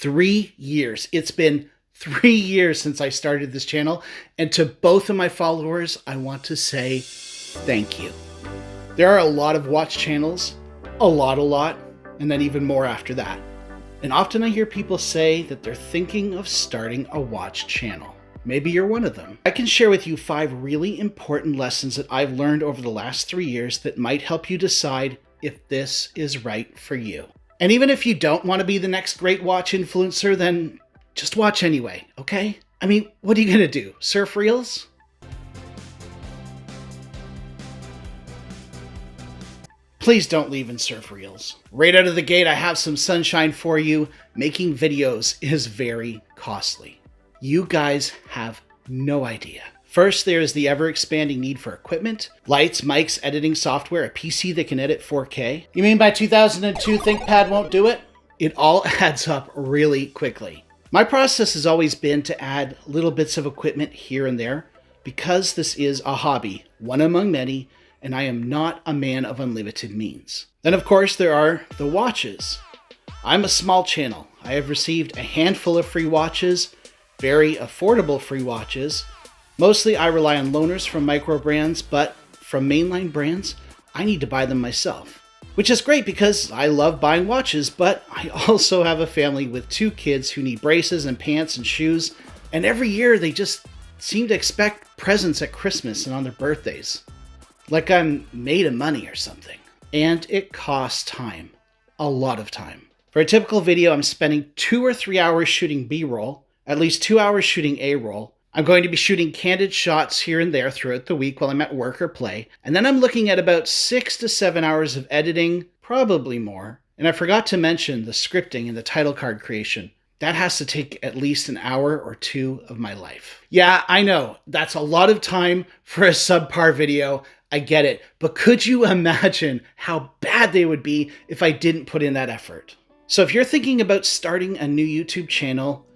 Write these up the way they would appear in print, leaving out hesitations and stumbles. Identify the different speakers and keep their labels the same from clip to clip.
Speaker 1: 3 years. It's been 3 years since I started this channel, and to both of my followers, I want to say thank you. There are a lot of watch channels, a lot, and then even more after that. And often I hear people say that they're thinking of starting a watch channel. Maybe you're one of them. I can share with you 5 really important lessons that I've learned over the last 3 years that might help you decide if this is right for you. And even if you don't want to be the next great watch influencer, then just watch anyway, okay? I mean, what are you gonna do? Surf reels? Please don't leave and surf reels. Right out of the gate, I have some sunshine for you. Making videos is very costly. You guys have no idea. First, there is the ever-expanding need for equipment, lights, mics, editing software, a PC that can edit 4K. You mean by 2002 ThinkPad won't do it? It all adds up really quickly. My process has always been to add little bits of equipment here and there because this is a hobby, one among many, and I am not a man of unlimited means. Then of course there are the watches. I'm a small channel. I have received a handful of free watches, very affordable free watches. Mostly I rely on loaners from micro brands, but from mainline brands, I need to buy them myself. Which is great because I love buying watches, but I also have a family with 2 kids who need braces and pants and shoes, and every year they just seem to expect presents at Christmas and on their birthdays. Like I'm made of money or something. And it costs time. A lot of time. For a typical video, I'm spending 2 or 3 hours shooting B-roll, at least 2 hours shooting A-roll. I'm going to be shooting candid shots here and there throughout the week while I'm at work or play, and then I'm looking at about 6 to 7 hours of editing, probably more. And I forgot to mention the scripting and the title card creation. That has to take at least an hour or 2 of my life. Yeah, I know, that's a lot of time for a subpar video. I get it, but could you imagine how bad they would be if I didn't put in that effort? So if you're thinking about starting a new YouTube channel,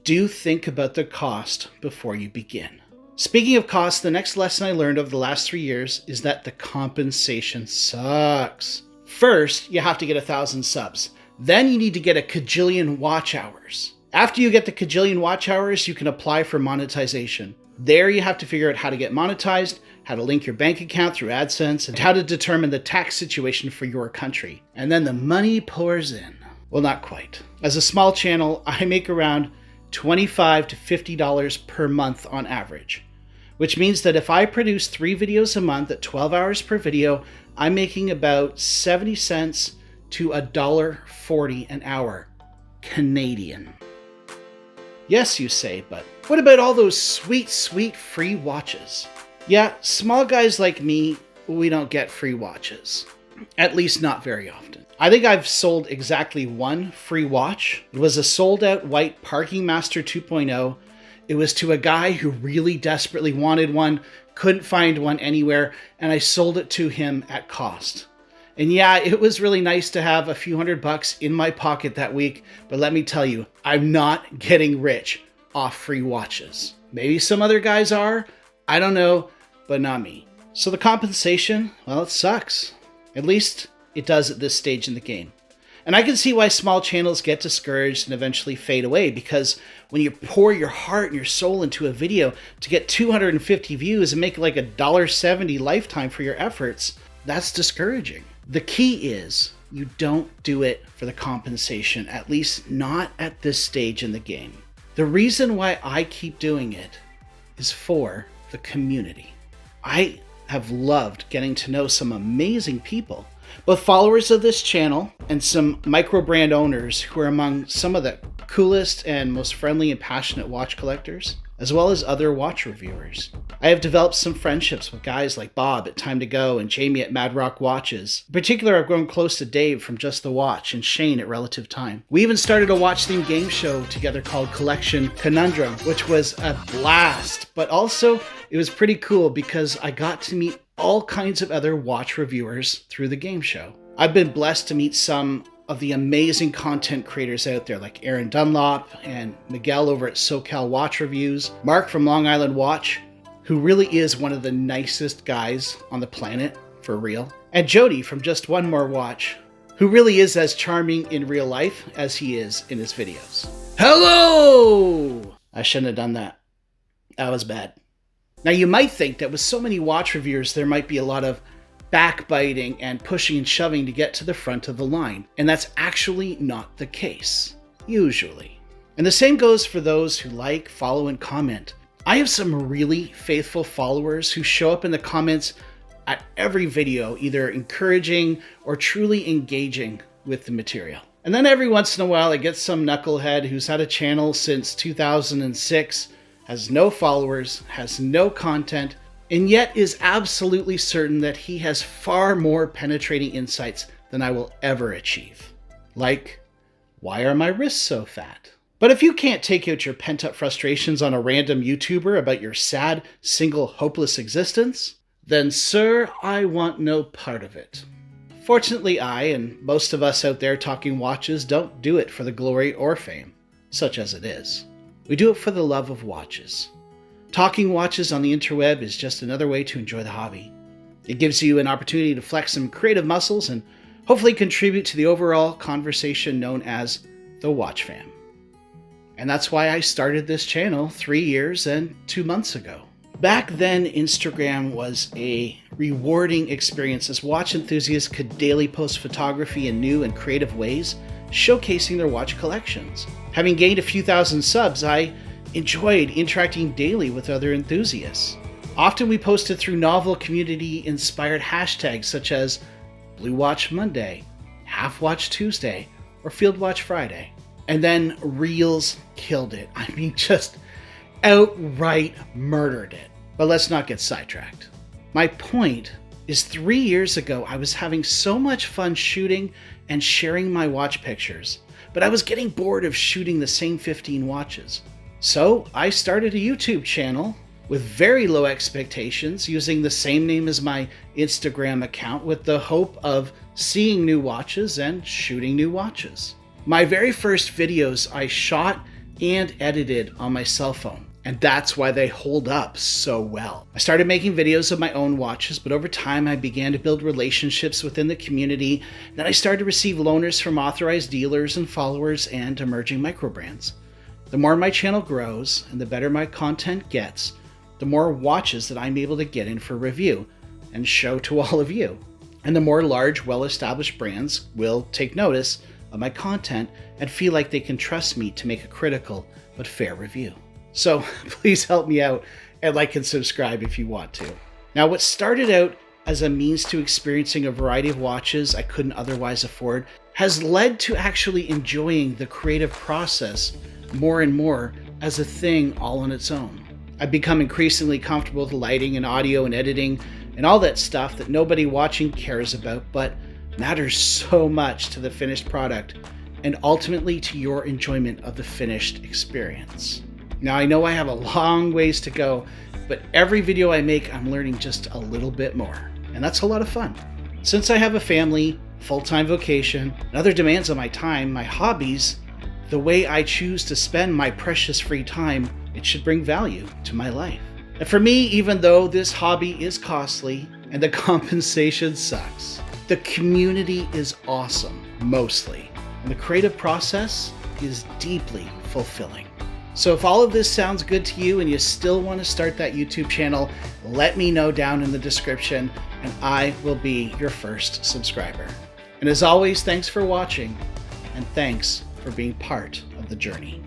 Speaker 1: do think about the cost before you begin. Speaking of cost, the next lesson I learned over the last 3 years is that the compensation sucks. First, you have to get 1,000 subs. Then you need to get a kajillion watch hours. After you get the kajillion watch hours, you can apply for monetization. There you have to figure out how to get monetized, how to link your bank account through AdSense, and how to determine the tax situation for your country. And then the money pours in. Well, not quite. As a small channel, I make around $25 to $50 per month on average, which means that if I produce 3 videos a month at 12 hours per video, I'm making about 70 cents to $1.40 an hour Canadian. Yes, you say, but what about all those sweet, sweet free watches? Yeah, small guys like me, we don't get free watches. At least not very often. I think I've sold exactly 1 free watch. It was a sold-out white Parking Master 2.0. It was to a guy who really desperately wanted one, couldn't find one anywhere, and I sold it to him at cost. And yeah, it was really nice to have a few $100 in my pocket that week, but let me tell you, I'm not getting rich off free watches. Maybe some other guys are, I don't know, but not me. So the compensation, well, it sucks. At least it does at this stage in the game. And I can see why small channels get discouraged and eventually fade away, because when you pour your heart and your soul into a video to get 250 views and make like $1.70 lifetime for your efforts, that's discouraging. The key is you don't do it for the compensation, at least not at this stage in the game. The reason why I keep doing it is for the community. I have loved getting to know some amazing people, both followers of this channel and some micro brand owners who are among some of the coolest and most friendly and passionate watch collectors, as well as other watch reviewers. I have developed some friendships with guys like Bob at Time to Go and Jamie at Mad Rock Watches. In particular, I've grown close to Dave from Just the Watch and Shane at Relative Time. We even started a watch-themed game show together called Collection Conundrum, which was a blast, but also it was pretty cool because I got to meet all kinds of other watch reviewers through the game show. I've been blessed to meet some of the amazing content creators out there like Aaron Dunlop and Miguel over at SoCal Watch Reviews, Mark from Long Island Watch, who really is one of the nicest guys on the planet, for real, and Jody from Just One More Watch, who really is as charming in real life as he is in his videos. Hello! I shouldn't have done that. That was bad. Now you might think that with so many watch reviewers, there might be a lot of backbiting and pushing and shoving to get to the front of the line. And that's actually not the case, usually. And the same goes for those who like, follow, and comment. I have some really faithful followers who show up in the comments at every video, either encouraging or truly engaging with the material. And then every once in a while, I get some knucklehead who's had a channel since 2006, has no followers, has no content, and yet is absolutely certain that he has far more penetrating insights than I will ever achieve. Like, why are my wrists so fat? But if you can't take out your pent-up frustrations on a random YouTuber about your sad, single, hopeless existence, then sir, I want no part of it. Fortunately, I, and most of us out there talking watches, don't do it for the glory or fame, such as it is. We do it for the love of watches. Talking watches on the interweb is just another way to enjoy the hobby. It gives you an opportunity to flex some creative muscles and hopefully contribute to the overall conversation known as the Watch Fam. And that's why I started this channel 3 years and 2 months ago. Back then, Instagram was a rewarding experience as watch enthusiasts could daily post photography in new and creative ways, showcasing their watch collections. Having gained a few thousand subs, I enjoyed interacting daily with other enthusiasts. Often we posted through novel community-inspired hashtags such as Blue Watch Monday, Half Watch Tuesday, or Field Watch Friday. And then Reels killed it. I mean, just outright murdered it. But let's not get sidetracked. My point is 3 years ago, I was having so much fun shooting and sharing my watch pictures, but I was getting bored of shooting the same 15 watches. So I started a YouTube channel with very low expectations, using the same name as my Instagram account with the hope of seeing new watches and shooting new watches. My very first videos I shot and edited on my cell phone, and that's why they hold up so well. I started making videos of my own watches, but over time I began to build relationships within the community. Then I started to receive loaners from authorized dealers and followers and emerging microbrands. The more my channel grows and the better my content gets, the more watches that I'm able to get in for review and show to all of you. And the more large, well-established brands will take notice of my content and feel like they can trust me to make a critical but fair review. So please help me out and like and subscribe if you want to. Now, what started out as a means to experiencing a variety of watches I couldn't otherwise afford has led to actually enjoying the creative process more and more as a thing all on its own. I've become increasingly comfortable with lighting and audio and editing and all that stuff that nobody watching cares about, but matters so much to the finished product and ultimately to your enjoyment of the finished experience. Now, I know I have a long ways to go, but every video I make, I'm learning just a little bit more, and that's a lot of fun. Since I have a family, full-time vocation, and other demands on my time, my hobbies, the way I choose to spend my precious free time, it should bring value to my life. And for me, even though this hobby is costly and the compensation sucks, the community is awesome, mostly, and the creative process is deeply fulfilling. So if all of this sounds good to you and you still want to start that YouTube channel, let me know down in the description and I will be your first subscriber. And as always, thanks for watching and thanks for being part of the journey.